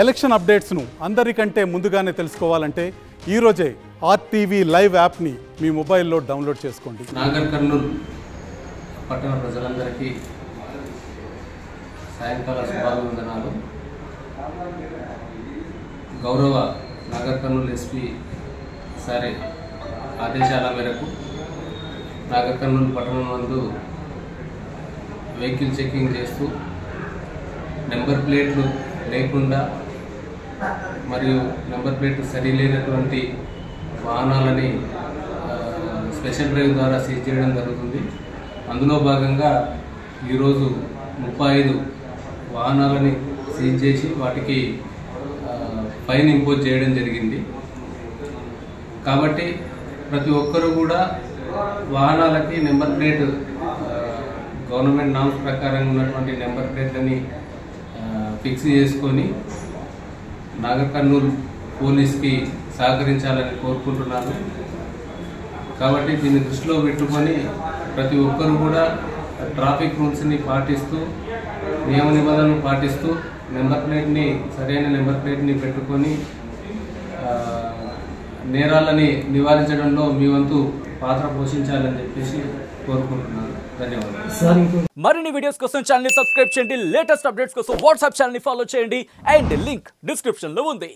Election అప్డేట్స్ను అందరికంటే ముందుగానే తెలుసుకోవాలంటే ఈరోజే ఆర్టీవీ లైవ్ యాప్ని మీ మొబైల్లో డౌన్లోడ్ చేసుకోండి. నాగర్ కర్నూల్ పట్టణ ప్రజలందరికీ సాయంకాల శుభాభివందనాలు. గౌరవ నాగర్ కర్నూల్ ఎస్పీ సారి ఆదేశాల మేరకు నాగర్ కర్నూల్ పట్టణం నందు వెహికల్ చెకింగ్ చేస్తూ నెంబర్ ప్లేట్లు లేకుండా మరియు నెంబర్ ప్లేట్ సరిలేనటువంటి వాహనాలని స్పెషల్ డ్రైవ్ ద్వారా సీజ్ చేయడం జరుగుతుంది. అందులో భాగంగా ఈరోజు 35 వాహనాలని సీజ్ చేసి వాటికి ఫైన్ ఇంపోజ్ చేయడం జరిగింది. కాబట్టి ప్రతి ఒక్కరూ కూడా వాహనాలకి నెంబర్ ప్లేట్ గవర్నమెంట్ నామ్స్ ప్రకారం ఉన్నటువంటి నెంబర్ ప్లేట్లని ఫిక్స్ చేసుకొని నాగర్ కర్నూల్ పోలీస్కి సహకరించాలని కోరుకుంటున్నాను. కాబట్టి దీన్ని దృష్టిలో పెట్టుకొని ప్రతి ఒక్కరు కూడా ట్రాఫిక్ రూల్స్ని పాటిస్తూ నియమ నిబంధనలు పాటిస్తూ నెంబర్ ప్లేట్ని సరైన నెంబర్ ప్లేట్ని పెట్టుకొని నేరాలని నివారించడంలో మీ వంతు పాత్ర పోషించాలని చెప్పేసి కోరుకుంటున్నాను. ధన్యవాదాలు. మరిన్ని వీడియోస్ కోసం ఛానల్ ని సబ్స్క్రైబ్ చేయండి. లేటెస్ట్ అప్డేట్స్ కోసం వాట్సాప్ ఛానల్ ని ఫాలో చేయండి. అండ్ లింక్ డిస్క్రిప్షన్ లో ఉంది.